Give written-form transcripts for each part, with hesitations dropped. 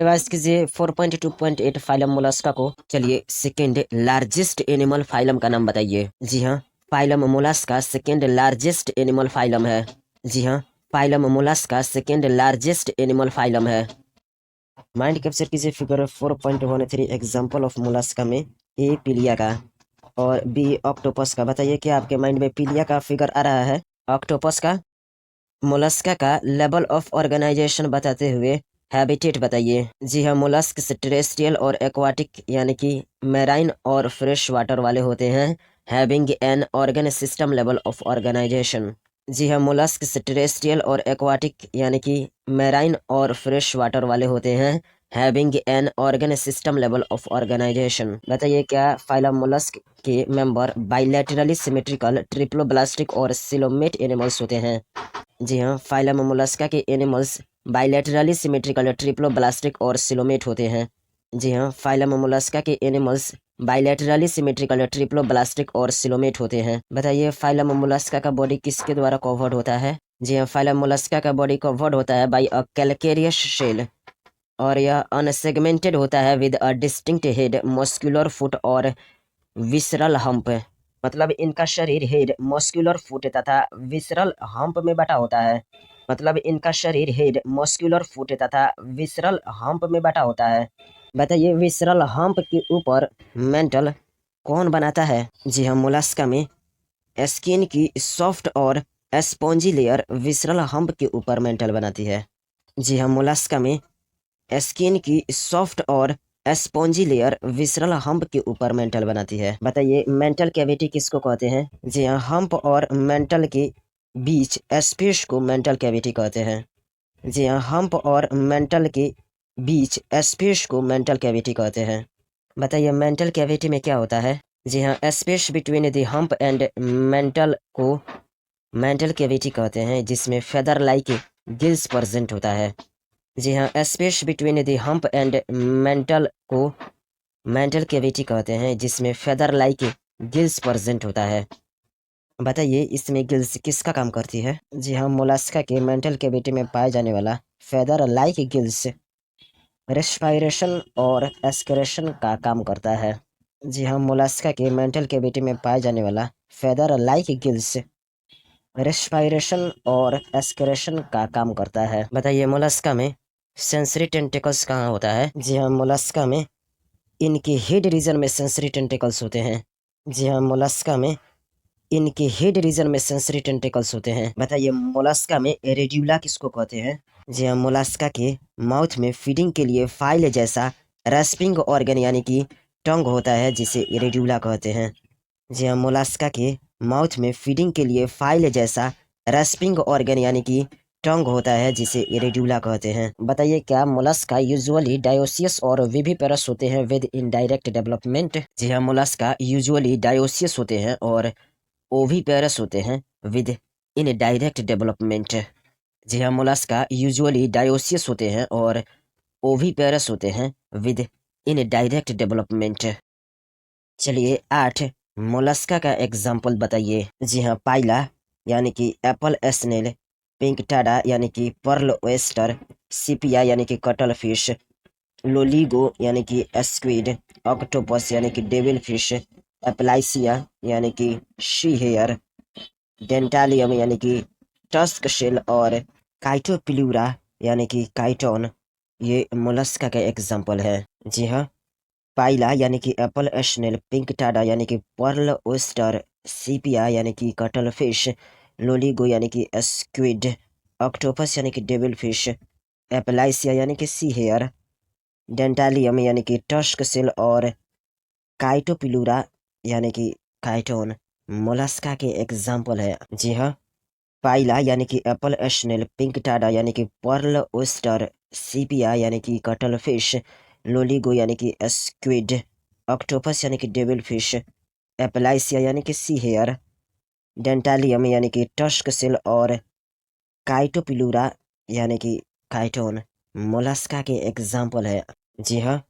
Revise कीजिए 4.2.8 phylum Mollusca को। चलिए सेकेंड लार्जेस्ट एनिमल फाइलम का नाम बताइए। जी हाँ, phylum Mollusca second largest animal phylum है। जी हाँ, phylum Mollusca second largest animal phylum है। माइंड कैप्चर कीजिए फिगर 4.13 एग्जाम्पल ऑफ मोलस्का में ए पीलिया का और बी ऑक्टोपस का। बताइए क्या आपके माइंड में पीलिया का फिगर आ रहा है, ऑक्टोपस का? मोलस्का का लेवल ऑफ ऑर्गेनाइजेशन बताते हुए हैबिटेट बताइए। जी हाँ, मोलस्क टेरेस्ट्रियल और एक्वाटिक यानी कि मैराइन और फ्रेश वाटर वाले होते हैं। Having an organ system level of organisation. जी हाँ, मोलस्क टेरेस्ट्रियल और एक्वाटिक यानी कि मैराइन और फ्रेश वाटर वाले होते हैं। Having an organ system level of organisation. बताइए क्या फाइलम मोलस्क के मेंबर बाइलेटरली सिमेट्रिकल ट्रिप्लोब्लास्टिक और सिलोमेट एनिमल्स होते हैं? जी हाँ, फाइलम मोलस्का के एनिमल्स बाइलेटरली सिमेट्रिकल ट्रिप्लोब्लास्टिक और सिलोमेट होते हैं। जी हाँ, फाइलम मोलस्का के एनिमल्स बाइलेटरली सिमेट्रिकल ट्रिप्लोब्लास्टिक और सिलोमेट होते हैं। बताइए फाइलम मोलस्का का बॉडी किसके द्वारा कवर्ड होता है? जी हाँ, फाइलम मोलस्का का बॉडी कवर्ड होता है बाई अ कैलकेरियस शेल और यह अनसेगमेंटेड होता है with a distinct head, muscular foot और विसरल हम्प। मतलब इनका शरीर हेड, मस्कुलर फुट तथा विसरल हम्प में बटा होता है। मतलब इनका शरीर हेड, मस्कुलर फुट तथा विसरल हम्प में बटा होता है। बताइए विसरल हम्प के ऊपर मेंटल कौन बनाता है? जी हाँ, मोलस्का में स्किन की सॉफ्ट और स्पॉन्जी लेयर विसरल हम्प के ऊपर मेंटल बनाती है। जी हाँ, मोलस्का में स्किन की सॉफ्ट और स्पॉन्जी लेयर विसरल हम्प के ऊपर मेंटल बनाती है। बताइए मेंटल कैविटी किसको कहते हैं? जी हाँ, हम्प और मेंटल के बीच स्पेस को मेंटल कैविटी कहते हैं। जी हाँ, हम्प और मेंटल के बीच स्पेस को मेंटल कैविटी कहते हैं। बताइए मेंटल कैविटी में क्या होता है? जी हाँ, space between the hump and mental को मेंटल कैविटी कहते हैं, जिसमें फेदर लाइक गिल्स प्रेजेंट होता है। जी हाँ, space between the hump and mental को मेंटल कैविटी कहते हैं, जिसमें फेदर लाइक गिल्स प्रेजेंट होता है। बताइए इसमें गिल्स किसका काम करती है? जी हाँ, मोलस्का के मेंटल कैविटी में पाए जाने वाला फेदर लाइक गिल्स रेस्पायरेशन और एस्पिरेशन का काम करता है। जी हाँ, मोलस्का के मेंटल कैविटी में पाए जाने वाला फेदर लाइक गिल्स रेस्पायरेशन और एस्पिरेशन का काम करता है। बताइए मोलस्का में सेंसरी टेंटिकल्स कहाँ होता है? जी हाँ, मोलस्का में इनके हेड रीजन में सेंसरी टेंटिकल्स होते हैं। जी हाँ, मोलस्का में इनके हेड रीजन में सेंसरी टेंटिकल्स होते हैं। बताइए मोलस्का में रेड्यूला किसको कहते हैं? जी हाँ, मोलस्का के माउथ में फीडिंग के लिए फाइल जैसा रेस्पिंग ऑर्गन यानी कि टंग होता है, जिसे रेड्यूला कहते हैं। जी हाँ, मोलस्का के माउथ में फीडिंग के लिए फाइल जैसा रेस्पिंग ऑर्गन यानी कि टंग होता है, जिसे रेड्यूला कहते हैं। बताइए क्या मोलस्का यूजुअली डायोसियस और विविपेरस होते हैं विद इनडायरेक्ट डेवलपमेंट? जी हाँ, मोलस्का यूजुअली डायोसियस होते हैं और ओविपेरस होते हैं विद इनडायरेक्ट डेवलपमेंट। जी हाँ, मोलस्का यूजुअली डायोसियस होते हैं और ओविपेरस होते हैं विद इनडायरेक्ट डेवलपमेंट। चलिए 8 मोलस्का का एग्जाम्पल बताइए। जी हाँ, पाइला यानी कि एप्पल स्नेल, पिंकटाडा यानी कि पर्ल ओएस्टर, सिपिया यानी कि कटल फिश, लोलिगो यानी कि स्क्विड, ऑक्टोपस यानी कि डेविल फिश, एप्लाइसिया यानी कि शी हेयर, डेंटालियम यानी कि टस्क शेल और काइटोपिल्यूरा यानी कि काइटोन, ये मोलस्का का एग्जाम्पल है। जी हाँ, पाइला यानी कि एप्पल स्नेल, पिंक टाडा यानी कि पर्ल ओस्टर, सीपिया यानी कि कटल फिश, लोलिगो यानी कि स्क्विड, ऑक्टोपस यानी कि डेविल फिश, एप्लाइसिया यानी कि सी हेयर, डेंटालियम यानी कि टस्क सेल और काइटोपिलूरा यानी कि काइटोन मोलस्का के एग्जाम्पल है। जी हाँ, पाइला यानी कि एप्पल स्नेल, पिंक टाडा यानी कि पर्ल ओस्टर, सीपिया यानी कि कटल फिश, लोलिगो यानी कि स्क्विड, ऑक्टोपस यानी कि डेविल फिश, एप्लाइसिया यानी कि सी हेयर, डेंटालियम यानी कि टस्क सेल और काइटोपिलूरा यानी कि काइटोन मोलस्का के एग्जाम्पल है। जी हाँ,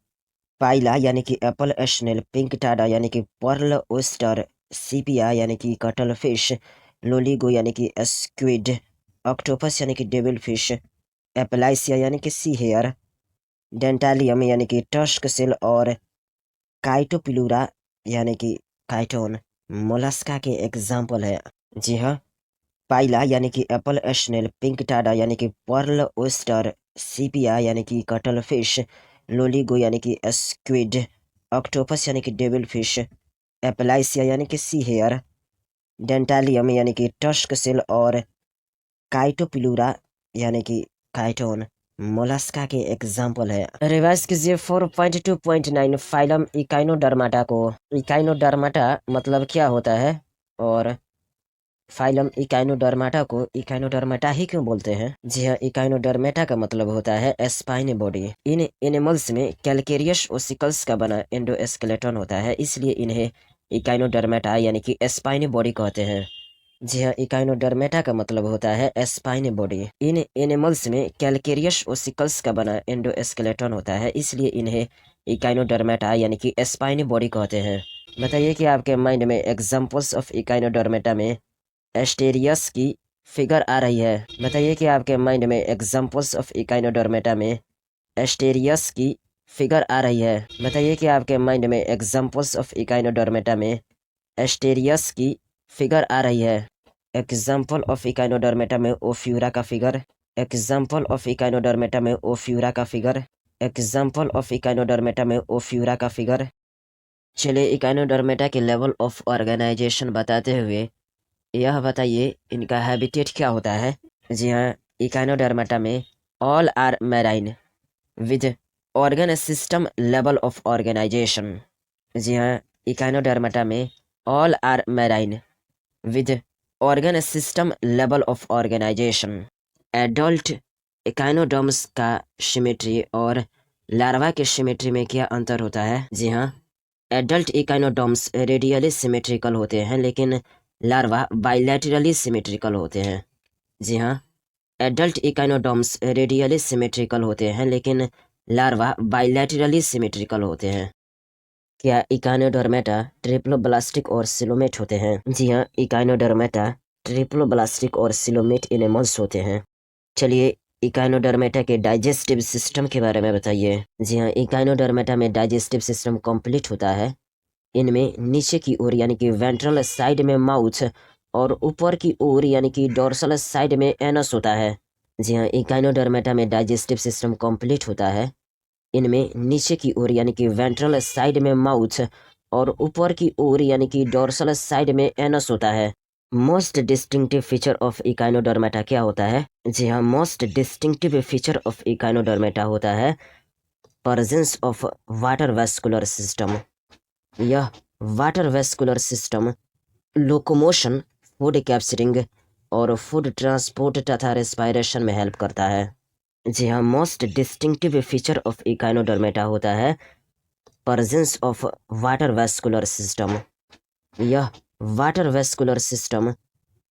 पाइला यानी कि एप्पल स्नेल, पिंक टाडा यानी कि पर्ल ओस्टर, सीपिया यानी कि कटल फिश, लोलिगो यानी कि स्क्विड, ऑक्टोपस यानी कि डेविल फिश, एप्लाइसिया यानी कि सी हेयर, डेंटालियम यानी कि टस्क सेल और काइटोपिलूरा यानी कि काइटोन मोलस्का के एग्जाम्पल है। जी हाँ, पाइला यानी कि एप्पल स्नेल, पिंक टाडा यानी कि पर्ल ओस्टर, सीपिया यानी कि कटल फिश, लोलिगो यानी कि स्क्विड, ऑक्टोपस यानी कि डेविल फिश, एप्लाइसिया यानी कि सी हेयर, डेंटालियम यानी कि टस्क सेल और काइटोपिलूरा यानी कि काइटोन मोलस्का के एग्जाम्पल है। रिवाइज कीजिए 4.2.9 फाइलम इकाइनोडर्माटा को। इकाइनोडर्माटा मतलब क्या होता है और फाइलम इकाइनोडर्माटा को इकाइनोडर्माटा ही क्यों बोलते हैं? जी हाँ, इकाइनोडर्मेटा का मतलब होता है स्पाइन बॉडी। इन एनिमल्स में कैलकेरियस ओसिकल्स का बना एंडोस्केलेटन होता है, इसलिए इन्हें इकाइनोडर्मेटा यानी कि स्पाइन बॉडी कहते हैं। जी हाँ, इकाइनोडर्मेटा का मतलब होता है स्पाइन बॉडी। इन एनिमल्स में कैलकेरियस ओसिकल्स का बना एंडोस्केलेटन होता है, इसलिए इन्हें इकाइनोडर्मेटा यानी कि स्पाइन बॉडी कहते हैं। बताइए कि आपके माइंड में एग्जाम्पल्स ऑफ इकाइनोडर्मेटा में एस्टेरियस की फिगर आ रही है। बताइए कि आपके माइंड में एग्जाम्पल्स ऑफ इकाइनोडर्मेटा में एस्टेरियस की फिगर आ रही है। बताइए कि आपके माइंड में एग्जाम्पल्स ऑफ इकाइनोडर्मेटा में एस्टेरियस की फिगर आ रही है। एग्जाम्पल ऑफ इकाइनोडर्मेटा में ओफ्यूरा का फिगर, एग्जाम्पल ऑफ इकाइनोडर्मेटा में ओफ्यूरा का फिगर, एग्जाम्पल ऑफ इकाइनोडर्मेटा में ओफ्यूरा का फिगर। चलिए इकाइनोडर्मेटा के लेवल ऑफ ऑर्गेनाइजेशन बताते हुए यह बताइए इनका हैबिटेट क्या होता है। जी हाँ, इकाइनोडर्मेटा में all are marine with organ system level of organisation. जी हाँ, इकाइनोडर्मेटा में all are marine with organ system level of organisation. Adult echinoderms का सिमेट्री और लार्वा के सिमेट्री में क्या अंतर होता है? जी हाँ, एडल्ट इकाइनोडर्म्स रेडियली सिमेट्रिकल होते हैं, लेकिन लार्वा बाइलैटरली सिमेट्रिकल होते हैं। जी हाँ, एडल्ट इकाइनोडर्म्स रेडियली सिमेट्रिकल होते हैं, लेकिन लार्वा बाइलैटरली सिमेट्रिकल होते हैं। क्या इकाइनोडर्मेटा ट्रिप्लोब्लास्टिक और सिलोमेट होते हैं? जी हाँ, इकाइनोडर्मेटा ट्रिप्लोब्लास्टिक और सिलोमेट एनिमल्स होते हैं। चलिए इकाइनोडर्मेटा के डाइजेस्टिव सिस्टम के बारे में बताइए। जी हाँ, इकाइनोडर्मेटा में डाइजेस्टिव सिस्टम कंप्लीट होता है। इनमें नीचे की ओर यानी कि वेंट्रल साइड में माउथ और ऊपर की ओर यानी कि डोर्सल साइड में एनस होता है। जी हाँ, इकाइनोडर्मेटा में डाइजेस्टिव सिस्टम कंप्लीट होता है। इनमें नीचे की ओर यानी कि वेंट्रल साइड में माउथ और ऊपर की ओर यानी कि डोर्सल साइड में एनस होता है। Most distinctive feature of Echinodermata क्या होता है? जी हाँ, most distinctive feature of Echinodermata होता है presence of water vascular system. यह water vascular system locomotion, food capturing और फूड ट्रांसपोर्ट तथा रेस्पायरेशन में हेल्प करता है। जी हाँ, most distinctive feature of Echinodermata होता है presence of water vascular system. यह water vascular system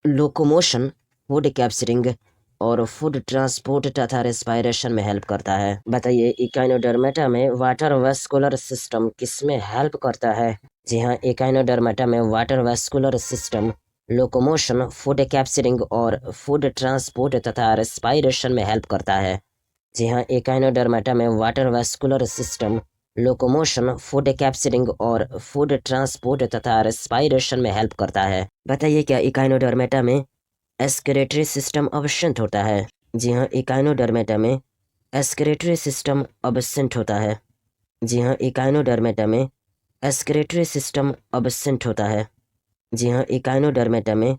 locomotion, food capturing और फूड ट्रांसपोर्ट तथा रेस्पायरेशन में हेल्प करता है। बताइए इकाइनोडर्मेटा में वाटर वेस्कुलर सिस्टम किसमें हेल्प करता है? जी हाँ, इकाइनोडर्मेटा में water vascular system locomotion, food capturing और फूड ट्रांसपोर्ट तथा रेस्पायरेशन में हेल्प करता है। जी हाँ, इकाइनोडर्मेटा में water vascular system locomotion, food capturing और फूड ट्रांसपोर्ट तथा रेस्पायरेशन में हेल्प करता है। बताइए क्या इकाइनोडर्मेटा में एस्केरेटरी सिस्टम अब्सेंट होता है? जी हाँ, इकाइनोडर्मेटा में एस्केरेटरी सिस्टम अब्सेंट होता है। जी हाँ, इकाइनोडर्मेटा में एस्केरेटरी सिस्टम अब्सेंट होता है। जी हाँ, इकाइनोडर्मेटा में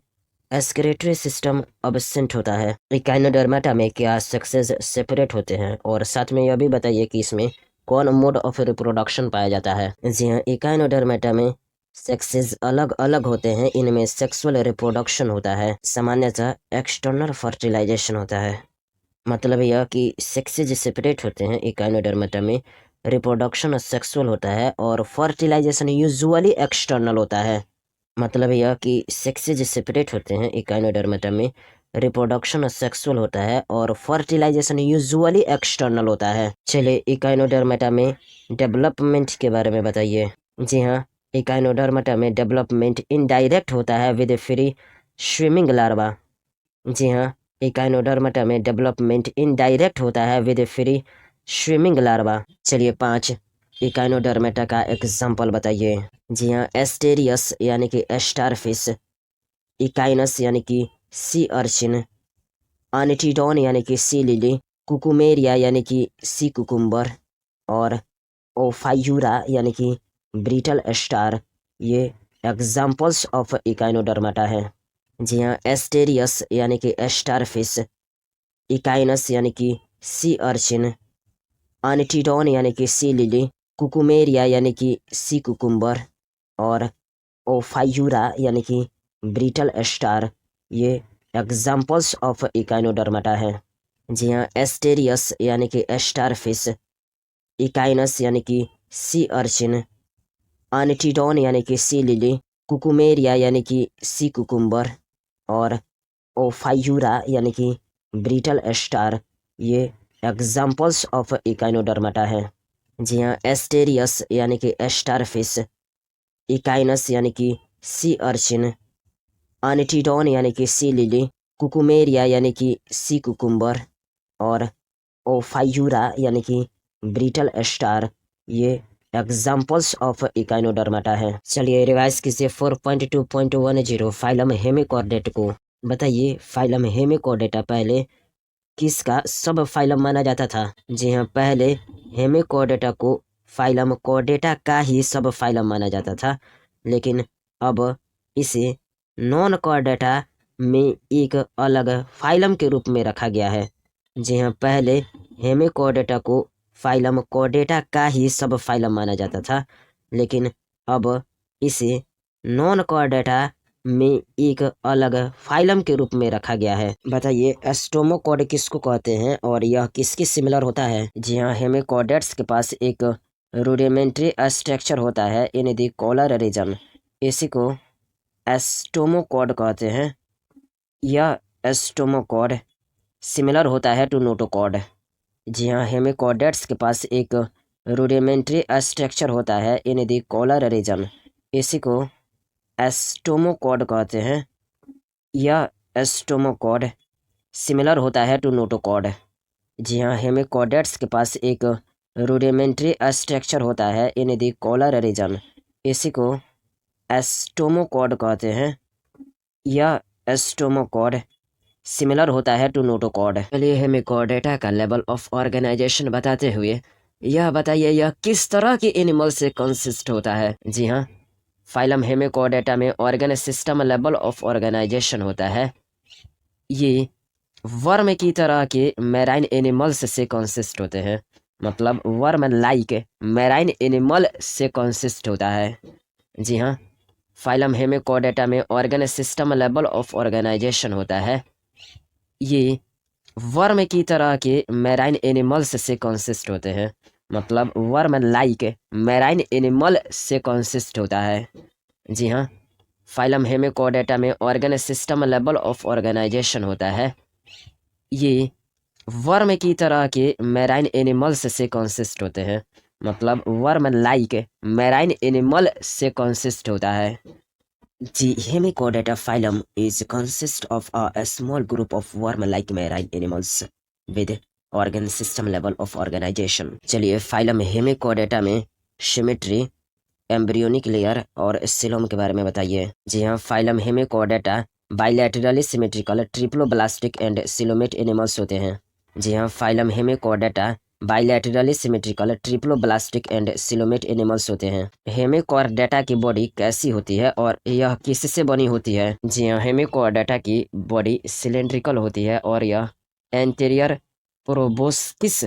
एस्केरेटरी सिस्टम अब्सेंट होता है। इकाइनोडर्मेटा में क्या सेक्सेस सेपरेट होते हैं? और साथ में यह भी बताइए कि इसमें कौन मोड ऑफ रिप्रोडक्शन पाया जाता है? जी हाँ, इकाइनोडर्मेटा में सेक्सेस अलग अलग होते हैं। इनमें सेक्सुअल रिप्रोडक्शन होता है, सामान्यतः एक्सटर्नल फर्टिलाइजेशन होता है। मतलब यह कि सेक्सेज सेपरेट होते हैं इकाइनोडर्मेटा में, रिप्रोडक्शन सेक्सुअल होता है और फर्टिलाइजेशन यूजुअली एक्सटर्नल होता है। मतलब यह कि सेक्सेज सेपरेट होते हैं इकाइनोडर्मेटा में, रिप्रोडक्शन सेक्सुअल होता है और फर्टिलाइजेशन यूजुअली एक्सटर्नल होता है। चलिए इकाइनोडर्मेटा में डेवलपमेंट के बारे में बताइए। जी हाँ, इकाइनोडर्मेटा में डेवलपमेंट इनडायरेक्ट होता है विद फ्री स्विमिंग लार्वा। जी हाँ, इकाइनोडर्मेटा में डेवलपमेंट इनडायरेक्ट होता है विद फ्री स्विमिंग लार्वा। चलिए 5 इकाइनोडर्मेटा का एग्जाम्पल बताइए। जी हाँ, एस्टेरियस यानी कि स्टारफिश, इकाइनस यानी कि सी अर्चिन, आनिटीडोन यानी कि सी लिली, कुकुमेरिया यानी कि सी कुकुम्बर और ओफायूरा यानी कि ब्रिटल स्टार, ये एग्जाम्पल्स ऑफ इकाइनोडर्मेटा है। जी हाँ, एस्टेरियस यानी कि स्टारफिश, इकाइनस यानी कि सी अर्चिन, आनिटीडोन यानी कि सी लिली, कुकुमेरिया यानी कि सी कुकुम्बर और ओफायूरा यानी कि ब्रिटल स्टार, ये एग्जाम्पल्स ऑफ इकाइनोडर्मेटा है। जी हाँ, एस्टेरियस यानी कि स्टारफिश, इकाइनस यानी कि सी अर्चिन, आनिटीडोन यानी कि सी लिली, कुकुमेरिया यानी कि सी कुकुम्बर और ओफायूरा यानी कि ब्रिटल स्टार, ये एग्जाम्पल्स ऑफ इकाइनोडर्मेटा है। जी हाँ, एस्टेरियस यानी कि स्टारफिश, इकाइनस यानी कि सी अर्चिन, आनिटीडोन यानी कि सी लिली, कुकुमेरिया यानी कि सी कुकुम्बर और ओफायूरा यानी कि ब्रिटल स्टार, ये एग्जाम्पल्स ऑफ इकाइनोडर्मेटा है। चलिए रिवाइज कीजिए 4.2.10 फाइलम हेमिकॉर्डेट को। बताइए फाइलम हेमिकॉर्डेटा पहले किसका सब फाइलम माना जाता था? जी हाँ, पहले हेमिकॉर्डेटा को फाइलम कॉर्डेटा का ही सब फाइलम माना जाता था, लेकिन अब इसे नॉन कॉर्डेटा में एक अलग फाइलम के रूप में रखा गया है। जी हाँ, पहले हेमिकॉर्डेटा को फाइलम कॉर्डेटा का ही सब फाइलम माना जाता था, लेकिन अब इसे नॉन कॉर्डेटा में एक अलग फाइलम के रूप में रखा गया है। बताइए एस्टोमोकॉर्ड किसको कहते हैं और यह किसकी सिमिलर होता है? जी हाँ, हेमिकॉर्डेट्स के पास एक रूडिमेंट्री स्ट्रक्चर होता है इन द कॉलर रीजन, इसी को एस्टोमोकॉर्ड कहते हैं। यह एस्टोमोकॉर्ड सिमिलर होता है टू नोटोकॉर्ड। जी हाँ, हेमिकॉर्डेट्स के पास एक रूडिमेंट्री स्ट्रक्चर होता है इन द कॉलर रीजन, इसी को एस्टोमोकॉर्ड कहते हैं। यह एस्टोमोकॉर्ड सिमिलर होता है टू नोटोकॉर्ड। जी हाँ, हेमिकॉर्डेट्स के पास एक रूडिमेंट्री स्ट्रक्चर होता है इन द कॉलर रीजन, इसी को एस्टोमोकॉर्ड कहते हैं। यह एस्टोमोकॉर्ड सिमिलर होता है टू नोटोकॉर्ड। चलिए हेमिकॉर्डेटा का लेवल ऑफ ऑर्गेनाइजेशन बताते हुए यह बताइए यह किस तरह के एनिमल से कंसिस्ट होता है? जी हाँ, फाइलम हेमिकॉर्डेटा में organ system level of organisation होता है। ये वर्म की तरह के मैराइन एनिमल्स से कंसिस्ट होते हैं, मतलब वर्म लाइक मैराइन एनिमल से कंसिस्ट होता है। जी हाँ, फाइलम हेमिकॉर्डेटा में organ system level of organisation होता है। ये वर्म की तरह के मैराइन एनिमल्स से कंसिस्ट होते हैं, मतलब वर्म लाइक मैराइन एनिमल से कंसिस्ट होता है। जी हाँ, फाइलम हेमिकॉर्डेटा में organ system level of organisation होता है। ये वर्म की तरह के मैराइन एनिमल्स से कंसिस्ट होते हैं, मतलब वर्म लाइक मैराइन एनिमल से कंसिस्ट होता है। जी, Hemichordata phylum is consist of a small group of worm like marine animals with organ system level of organisation. चलिए फाइलम हेमिकॉर्डेटा में सिमेट्री, एम्ब्रियोनिक लेयर और सिलोम के बारे में बताइए। जी हाँ, phylum Hemichordata bilaterally symmetrical triploblastic and coelomate animals होते हैं। जी हाँ, phylum Hemichordata bilaterally symmetrical triploblastic and coelomate animals होते हैं। हेमिकॉर्डेटा की बॉडी कैसी होती है और यह किससे बनी होती है? जी हाँ, हेमिकॉर्डेटा की बॉडी सिलेंड्रिकल होती है और यह एंटीरियर प्रोबोस्किस,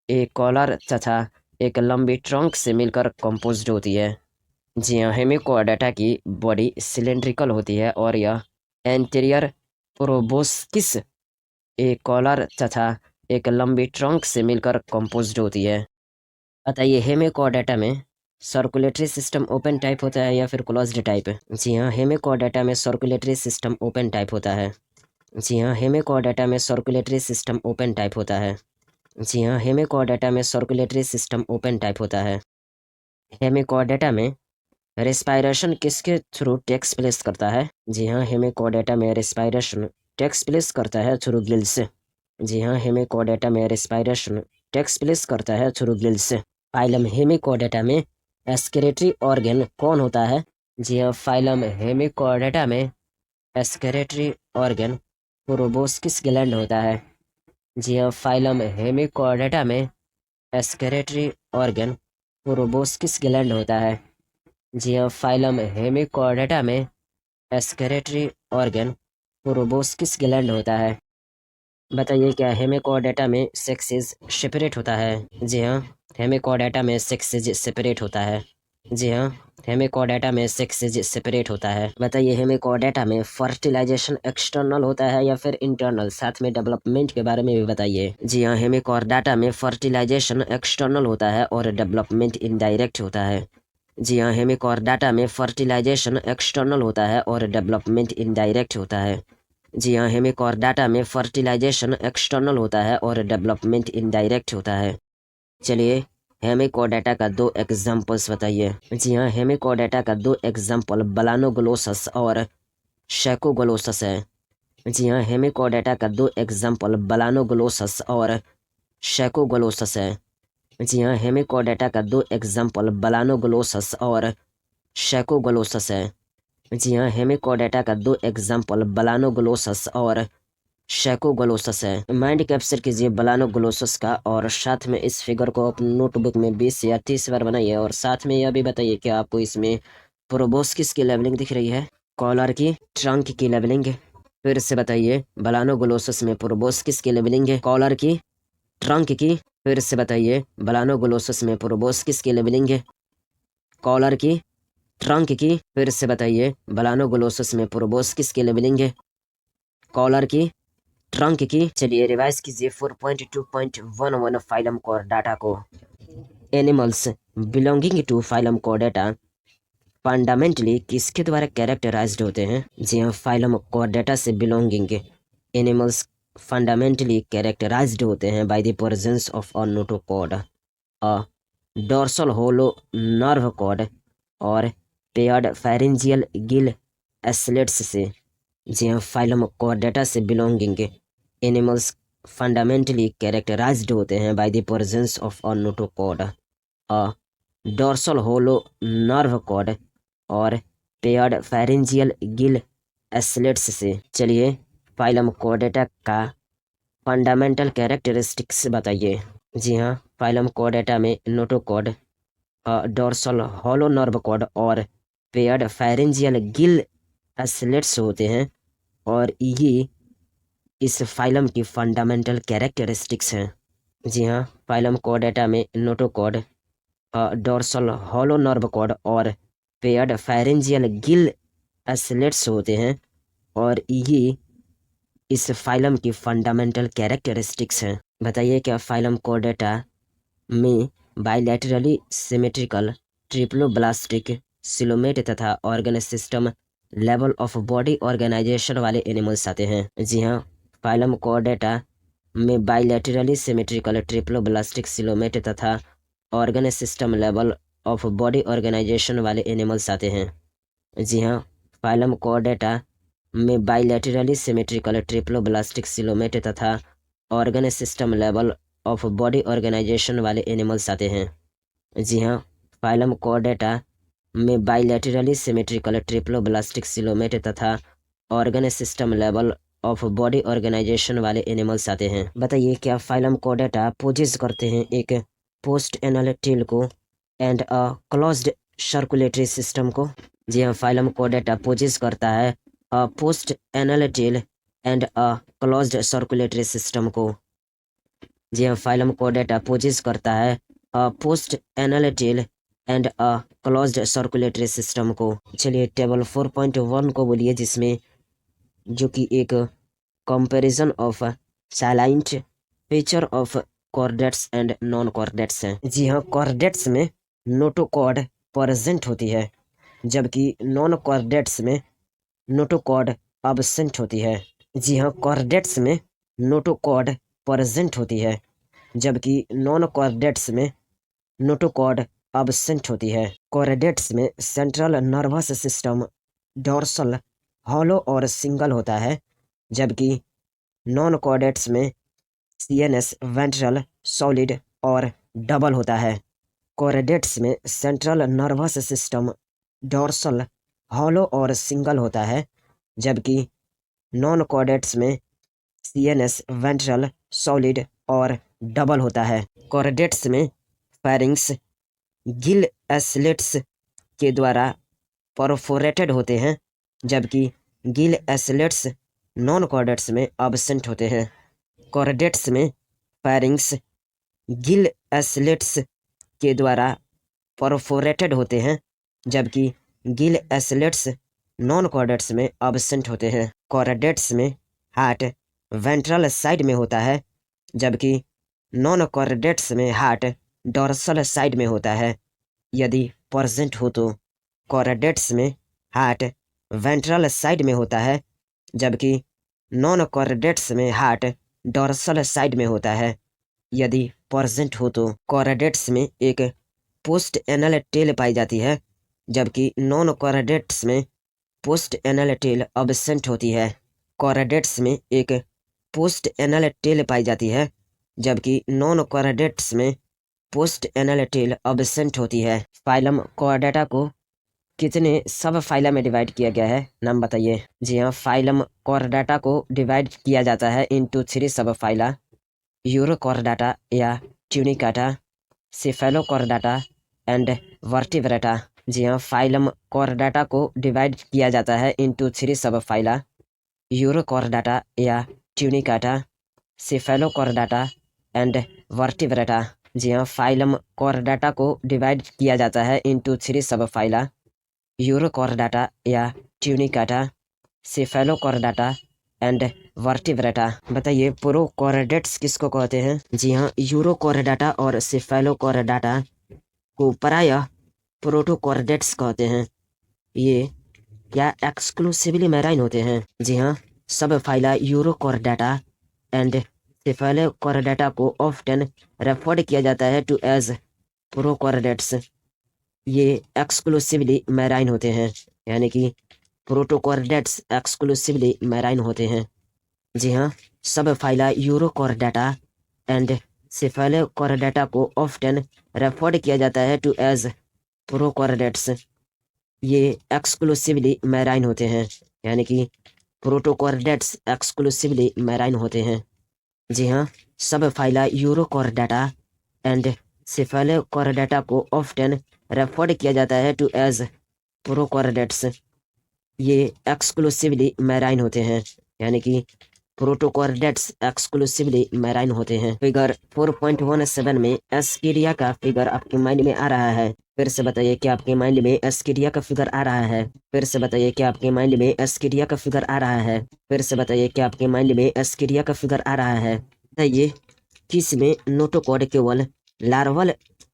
एक कॉलर तथा एक लंबी ट्रंक से मिलकर कंपोज्ड होती है। जी हाँ, हेमिकॉर्डेटा की बॉडी सिलेंड्रिकल होती है और यह एंटीरियर प्रोबोस्किस, एक कॉलर तथा एक लंबी ट्रंक से मिलकर कंपोज्ड होती है। बताइए हेमिकॉर्डेटा में सर्कुलेटरी सिस्टम ओपन टाइप होता है या फिर क्लोज्ड टाइप? जी हाँ, हेमिकॉर्डेटा में सर्कुलेटरी सिस्टम ओपन टाइप होता है। जी हाँ, हेमिकॉर्डेटा में सर्कुलेटरी सिस्टम ओपन टाइप होता है। जी हाँ, हेमिकॉर्डेटा में सर्कुलेटरी सिस्टम ओपन टाइप होता है। हेमिकॉर्डेटा में रेस्पायरेशन किसके थ्रू टेक्स प्लेस करता है? जी हाँ, हेमिकॉर्डेटा में रेस्पायरेशन टेक्स प्लेस करता है थ्रू गिल्स। जी हाँ, हेमिकॉर्डेटा में रेस्पायरेशन टेक्स प्लेस करता है थ्रू गिल्स। फाइलम हेमिकोडेटा में एक्सक्रीटरी ऑर्गन कौन होता है? जी हाँ, फाइलम हेमिकोडेटा में एक्सक्रीटरी ऑर्गन प्रोबोस्किस ग्लैंड होता है। जी हाँ, फाइलम हेमिकोडेटा में एक्सक्रीटरी ऑर्गन प्रोबोस्किस ग्लैंड होता है। जी हाँ, फाइलम हेमिकोडेटा में एक्सक्रीटरी ऑर्गन प्रोबोस्किस ग्लैंड होता है। बताइए क्या हेमिकोडेटा में सेक्सेस सेपरेट होता है? जी हाँ, हेमिकोडेटा में सेक्सेस सेपरेट होता है। जी हाँ, हेमिकोडेटा में सेक्सेस सेपरेट होता है। बताइए हेमिकोडेटा में फर्टिलाइजेशन एक्सटर्नल होता है या फिर इंटरनल, साथ में डेवलपमेंट के बारे में भी बताइए। जी हाँ, हेमिकोडेटा में फर्टिलाइजेशन एक्सटर्नल होता है और डेवलपमेंट इनडायरेक्ट होता है। जी हाँ, हेमिकोडेटा में फर्टिलाइजेशन एक्सटर्नल होता है और डेवलपमेंट इनडायरेक्ट होता है। जी हाँ, हेमिकोडेटा में फर्टिलाइजेशन एक्सटर्नल होता है और डेवलपमेंट इनडायरेक्ट होता है। चलिए हेमिकोडेटा का दो एग्जाम्पल्स बताइए। जी हाँ, हेमिकोडेटा का दो एग्जाम्पल बलानोग्लोसस और शैकोग्लोसस है। जी हाँ, हेमिकोडेटा का दो एग्जाम्पल बलानोग्लोसस और शैकोग्लोसस है। जी हाँ, हेमिकोडेटा का दो एग्जाम्पल बलानोग्लोसस और शैकोग्लोसस है। जी हाँ, हेमिकोडेटा का दो एग्जाम्पल बलानोग्लोसस और शैकोग्लोसस है। माइंड कैप्चर कीजिए बलानोग्लोसस का और साथ में इस फिगर को अपनी नोटबुक में 20 या 30 बार बनाइए और साथ में यह भी बताइए कि आपको इसमें प्रोबोस्किस की लेवलिंग दिख रही है, कॉलर की, ट्रंक की लेवलिंग। फिर से बताइए बलानोग्लोसस में प्रोबोस्किस की लेवलिंग है, कॉलर की, ट्रंक की। फिर से बताइए बलानोग्लोसस में प्रोबोस्किस की लेवलिंग है, कॉलर की, ट्रंक की। फिर से बताइए बलानोग्लोसस में प्रोबोस्किस की लेवलिंग है, कॉलर की, ट्रंक की। चलिए रिवाइज कीजिए 4.2.11 फाइलम कोर डाटा को। Animals belonging to phylum Chordata fundamentally किसके द्वारा कैरेक्टराइज्ड होते हैं? जी हाँ, फाइलम कोरडेटा से बिलोंगिंग एनिमल्स फंडामेंटली कैरेक्टराइज्ड होते हैं by the presence of a notochord, a dorsal hollow nerve cord और पेयर्ड फेरेंजियल गिल एस्लेट्स से। जी हाँ, फाइलम कोरडेटा से बिलोंगिंग एनिमल्स फंडामेंटली कैरेक्टराइज्ड होते हैं by the presence of a notochord, a dorsal hollow nerve cord और paired pharyngeal gill slits से। चलिए फाइलम कोरडेटा का फंडामेंटल कैरेक्टरिस्टिक्स बताइए। जी हाँ, फाइलम कोरडेटा में notochord, dorsal hollow nerve cord और पेयर्ड फेरेंजियल गिल एस्लेट्स होते हैं और ये इस फाइलम की फंडामेंटल कैरेक्टरिस्टिक्स हैं। जी हाँ, फाइलम कोरडेटा में notochord, dorsal hollow nerve cord और पेयर्ड फेरेंजियल गिल एस्लेट्स होते हैं और ये इस फाइलम की फंडामेंटल कैरेक्टरिस्टिक्स हैं। बताइए क्या फाइलम कोरडेटा में बाइलैटरली सिमेट्रिकल ट्रिप्लोब्लास्टिक सिलोमेट तथा organ system level of body organisation वाले एनिमल्स आते हैं? जी हाँ, फाइलम कोरडेटा में बाइलैटरली सिमेट्रिकल ट्रिप्लोब्लास्टिक सिलोमेट तथा organ system level of body organisation वाले एनिमल्स आते हैं। जी हाँ, फाइलम कोरडेटा में बाइलैटरली सिमेट्रिकल ट्रिप्लोब्लास्टिक सिलोमेट तथा organ system level of body organisation वाले एनिमल्स आते हैं। जी हाँ, फाइलम कोरडेटा में बाइलैटरली सिमेट्रिकल ट्रिप्लोब्लास्टिक सिलोमेट तथा organ system level of body organisation वाले एनिमल्स आते हैं। बताइए क्या फाइलम कोरडेटा पोजेस करते हैं एक पोस्ट एनल टेल को and a closed circulatory system को? जी हाँ, फाइलम कोरडेटा पोजेस करता है अ post anal tail and a closed circulatory system को। जी हाँ, फाइलम कोरडेटा पोजेस करता है अ post anal tail and a closed circulatory system को। चलिए टेबल 4.1 को बोलिए, जिसमें जो कि एक comparison of silent feature of chordates and non chordates हैं। जी हाँ, कॉर्डेट्स में नोटोकॉर्ड प्रेजेंट होती है जबकि नॉन कॉर्डेट्स में नोटोकॉर्ड एब्सेंट होती है। जी हाँ, कॉर्डेट्स में नोटोकॉर्ड प्रेजेंट होती है जबकि नॉन कॉर्डेट्स में नोटोकॉर्ड एब्सेंट होती है। कॉर्डेट्स में central nervous system dorsal hollow और सिंगल होता है जबकि नॉन कॉर्डेट्स में सीएनएस वेंट्रल सॉलिड और डबल होता है। कोरेडेट्स में central nervous system dorsal, hollow और सिंगल होता है, जबकि नॉन कोरेडेट्स में सीएनएस वेंट्रल, सॉलिड और डबल होता है। कोरेडेट्स में फेरिंग्स गिल एस्लेट्स के द्वारा परफोरेटेड होते हैं, जबकि गिल एस्लेट्स नॉन कोरेडेट्स में एब्सेंट होते हैं। कोरेडेट्स में फेरिंग्स गिल एस्लेट्स के द्वारा परफोरेटेड होते हैं, जबकि गिल एस्लेट्स नॉन कोरेडेट्स में एब्सेंट होते हैं। कोरेडेट्स में हार्ट वेंट्रल साइड में होता है, जबकि नॉन कोरेडेट्स में हार्ट डोर्सल साइड में होता है। यदि प्रेजेंट हो तो कोरेडेट्स में हार्ट वेंट्रल साइड में होता है, जबकि नॉन कोरेडेट्स में हार्ट डोर्सल साइड में होता है। यदि प्रेजेंट हो तो कोरेडेट्स में एक पोस्ट एनल टेल पाई जाती है, जबकि नॉन कोरेडेट्स में पोस्ट एनल टेल एब्सेंट होती है। कोरेडेट्स में एक पोस्ट एनल टेल पाई जाती है, जबकि नॉन कोरेडेट्स में पोस्ट एनल टेल एब्सेंट होती है। फाइलम कोर्डेटा को कितने सब फाइलम में डिवाइड किया गया है, नाम बताइए। जी हाँ, फाइलम कोर्डेटा को डिवाइड किया जाता है इनटू 3 सब फाइला, यूरोकोर्डेटा या ट्यूनिकाटा, सेफेलोकोर्डेटा एंड वर्टिब्रेटा। जी हाँ, फाइलम कोर्डेटा को डिवाइड किया जाता है इनटू 3 सब फाइला, यूरोकोर्डेटा या ट्यूनिकाटा, सेफेलोकोर्डेटा एंड वर्टिब्रेटा। जी हाँ, फाइलम कोर्डेटा को डिवाइड किया जाता है इनटू 3 सब फाइला, यूरोकोर्डेटा या ट्यूनिकाटा, सेफेलोकोर्डेटा एंड वर्टिब्रेटा। बताइए प्रोकोर्डेट्स किसको कहते हैं? जी हाँ, यूरोकोर्डेटा और सेफेलोकोर्डेटा को प्रायः प्रोटोकोर्डेट्स कहते हैं। ये क्या एक्सक्लूसिवली मैराइन होते हैं? जी हाँ, सब फाइला यूरोकोर्डेटा एंड सेफेलोकोर्डेटा को ऑफ्टन रेफर्ड किया जाता है टू एज प्रोकोर्डेट्स। ये एक्सक्लूसिवली मैराइन होते हैं, यानी कि प्रोटोकोर्डेट्स एक्सक्लूसिवली मैराइन होते हैं। जी हाँ, सब फाइला यूरोकोर्डेटा एंड सेफेलोकोर्डेटा को ऑफ्टन रेफर्ड किया जाता है टू एज प्रोकोर्डेट्स। ये एक्सक्लूसिवली मैराइन होते हैं, यानी कि प्रोटोकोर्डेट्स एक्सक्लूसिवली मैराइन होते हैं। जी हाँ, सब फाइला यूरोकोर्डेटा एंड सेफेलोकोर्डेटा को ऑफ्टन रेफर्ड किया जाता है टू एज प्रोकोर्डेट्स। ये एक्सक्लूसिवली मैराइन होते हैं, यानी कि प्रोटोकोर्डेट्स एक्सक्लूसिवली मैराइन होते हैं। फिगर 4.17 में एस्कीरिया का फिगर आपके माइंड में आ रहा है। फिर से बताइए कि आपके माइंड में एस्कीरिया का फिगर आ रहा है। फिर से बताइए कि आपके माइंड में एस्कीरिया का फिगर आ रहा है। फिर से बताइए कि आपके माइंड में एस्कीरिया का फिगर आ रहा है। बताइए किस में नोटोकॉर्ड केवल लार्वल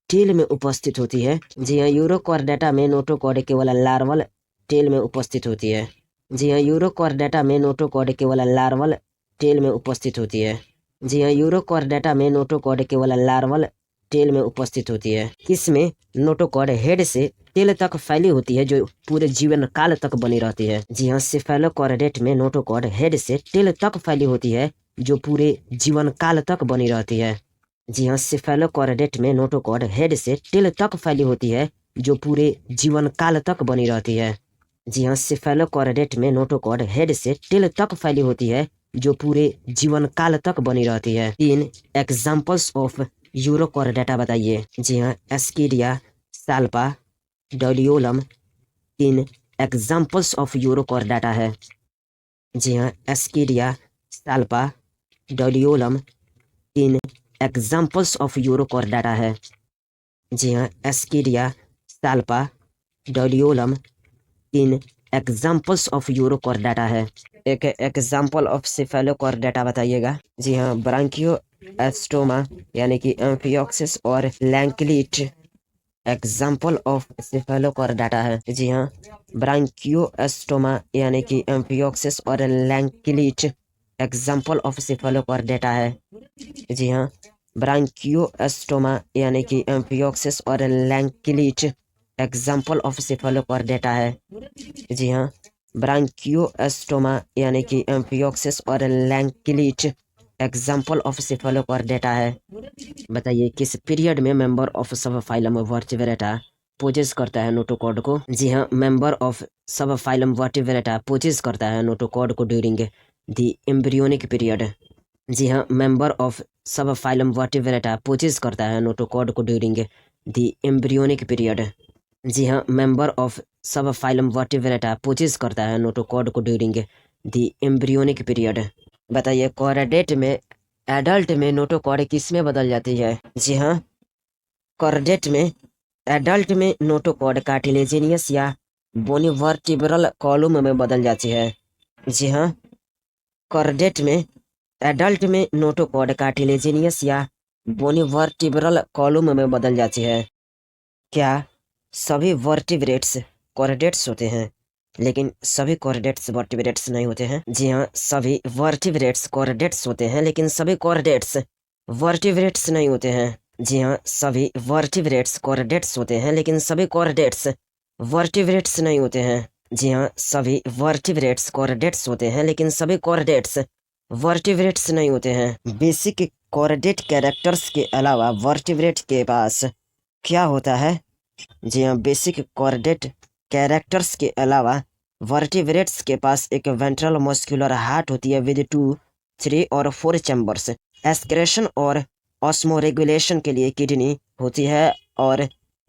टेल में उपस्थित होती है? जी हाँ, यूरोकोर्डेटा में नोटोकॉर्ड केवल लार्वल टेल में उपस्थित होती है। जी हाँ, यूरोकोर्डेटा में नोटोकॉर्ड केवल लार्वल टेल में उपस्थित होती है। जी हाँ, यूरोकोर्डेटा में नोटोकॉर्ड केवल लार्वल टेल में उपस्थित होती है। किसमें नोटोकॉर्ड हेड से टेल तक फैली होती है, जो पूरे जीवन काल तक बनी रहती है? जी हाँ, सेफेलोकोर्डेट में नोटोकॉर्ड हेड से टेल तक फैली होती है, जो पूरे जीवन काल तक बनी रहती है। जी हाँ, सेफेलोकोर्डेट में नोटोकॉर्ड हेड से टेल तक फैली होती है, जो पूरे जीवन काल तक बनी रहती है। जी हाँ, सेफेलोकोर्डेट में नोटोकॉर्ड हेड से टेल तक फैली होती है, जो पूरे जीवन काल तक बनी रहती है। 3 एग्जाम्पल्स ऑफ यूरोकोर्डेटा बताइए। जी हाँ, एस्कीरिया, साल्पा, डोलियोलम 3 एग्जाम्पल्स ऑफ यूरोकोर्डेटा है। जी हाँ, एस्कीरिया, साल्पा, डोलियोलम 3 एग्जाम्पल्स ऑफ यूरोकोर्डेटा है। जी हाँ, एस्कीरिया, साल्पा, डोलियोलम 3 एग्जाम्पल्स ऑफ यूरोकोर्डेटा है। एक एग्जाम्पल ऑफ सेफेलोकोर्डेटा बताइएगा। जी हाँ, ब्रांकियो एस्टोमा यानी कि एम्फियोक्सिस और लैंक्लिट एग्जाम्पल ऑफ सेफेलोकोर्डेटा है। जी हाँ, ब्रांकियो एस्टोमा यानी कि एम्फियोक्सिस और लैंक्लिट एग्जाम्पल ऑफ सेफेलोकोर्डेटा है। जी हाँ, ब्रांकियो एस्टोमा यानी कि एम्फियोक्सिस और लैंक्लिट एग्जाम्पल ऑफ सेफेलोकोर्डेटा है। जी हाँ, ब्रांकियो एस्टोमा यानी कि एम्फियोक्सिस और लैंक्लिट एग्जाम्पल ऑफ सेफलोकॉर्डेटा है। बताइए किस पीरियड में मेंबर ऑफ सब फाइलम वर्टिब्रेटा पोजेस करता है नोटोकॉर्ड को। जी हाँ, मेंबर ऑफ सब फाइलम वर्टिब्रेटा पोजेस करता है नोटोकॉर्ड को ड्यूरिंग द एम्ब्रियोनिक पीरियड। जी हाँ, मेंबर ऑफ सब फाइलम वर्टिब्रेटा पोजेस करता है नोटोकॉर्ड को ड्यूरिंग द एम्ब्रियोनिक पीरियड। जी हाँ, मेंबर ऑफ सब फाइलम वर्टिब्रेटा पोजेस करता है नोटोकॉर्ड को ड्यूरिंग द एम्ब्रियोनिक पीरियड। बताइए कॉर्डेट में एडल्ट में नोटोकॉर्ड किस में बदल जाती है। जी हाँ, कॉर्डेट में एडल्ट में नोटोकॉर्ड कार्टिलेजिनियस या बोनीवर्टिब्रल कॉलम में बदल जाती है। जी हाँ, कॉर्डेट में एडल्ट में नोटोकॉर्ड कार्टिलेजिनियस या बोनीवर्टिब्रल कॉलम में बदल जाती है। क्या सभी वर्टिब्रेट्स कॉर्डेट्स होते हैं लेकिन सभी कॉर्डेट्स वर्टिब्रेट्स नहीं होते हैं। जी हाँ, सभी वर्टिब्रेट्स कॉर्डेट्स होते हैं लेकिन सभी कॉर्डेट्स वर्टिब्रेट्स नहीं होते हैं। जी हाँ, सभी वर्टिब्रेट्स कॉर्डेट्स होते हैं लेकिन सभी कॉर्डेट्स वर्टिब्रेट्स नहीं होते हैं। जी हाँ, सभी वर्टिब्रेट्स कॉर्डेट्स होते हैं लेकिन सभी कॉर्डेट्स वर्टिब्रेट्स नहीं होते हैं। बेसिक कॉर्डेट कैरेक्टर्स के अलावा वर्टिब्रेट के पास क्या होता है। जी हाँ, बेसिक कॉर्डेट कैरेक्टर्स के अलावा वर्टिब्रेट्स के पास एक वेंट्रल मस्कुलर हार्ट होती है विद 2, 3 और 4 चैम्बर्स। एस्क्रेशन और ऑस्मोरेगुलेशन के लिए किडनी होती है और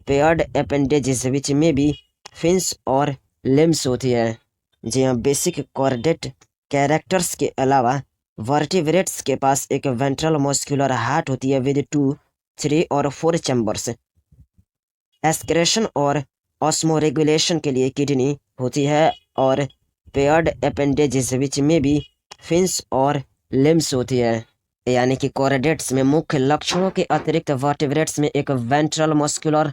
पेयर्ड अपेंडेजेस विच में भी फिन्स और लिम्स होती है। जी हाँ, बेसिक कॉर्डेट कैरेक्टर्स के अलावा वर्टिब्रेट्स के पास एक वेंट्रल मस्कुलर हार्ट होती है विद 2, 3 और 4 चैम्बर्स। एस्क्रेशन और ऑस्मोरेगुलेशन के लिए किडनी होती है और पेयर्ड अपेंडेजेस विच में भी फिन्स और लिम्स होती है। यानी कि कॉर्डेट्स में मुख्य लक्षणों के अतिरिक्त वर्टिब्रेट्स में एक वेंट्रल मस्कुलर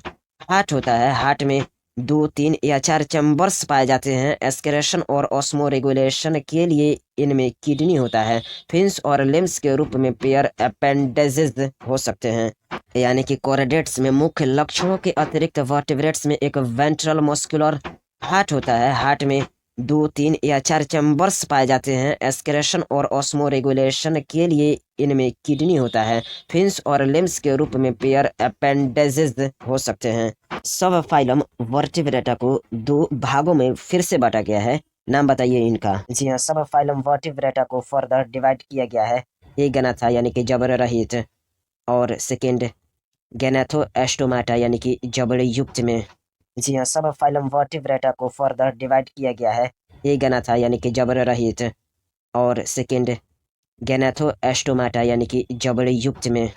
हार्ट होता है। हार्ट में 2, 3 या 4 चैम्बर्स पाए जाते हैं। एस्क्रेशन और ऑस्मोरेगुलेशन के लिए इनमें किडनी होता है। फिन्स और लिम्स के रूप में पेयर अपेंडेजेस हो सकते हैं। यानी कि कॉर्डेट्स में मुख्य लक्षणों के अतिरिक्त वर्टिब्रेट्स में एक वेंट्रल मस्कुलर हार्ट होता है। हार्ट में 2, 3 या 4 चैम्बर्स पाए जाते हैं। एस्क्रेशन और ऑस्मोरेगुलेशन के लिए इनमें किडनी होता है। फिन्स और लिम्स के रूप में पेयर अपेंडेजेस हो सकते हैं। सब फाइलम वर्टिब्रेटा को 2 भागों में फिर से बांटा गया है। नाम बताइए इनका। जी हाँ, सब फाइलम वर्टिब्रेटा को फर्दर डिवाइड किया गया है। एक गनाथा यानी कि जबर रहित और सेकेंड गैनाथोएस्टोमाटा यानी कि जबड़े युक्त में। जी हाँ, सब फाइलम वर्टिब्रेटा को फर्दर डिवाइड किया गया है। एक गनाथा यानी कि जबर रहित और सेकेंड गैनाथोएस्टोमाटा यानी कि जबड़े युक्त में।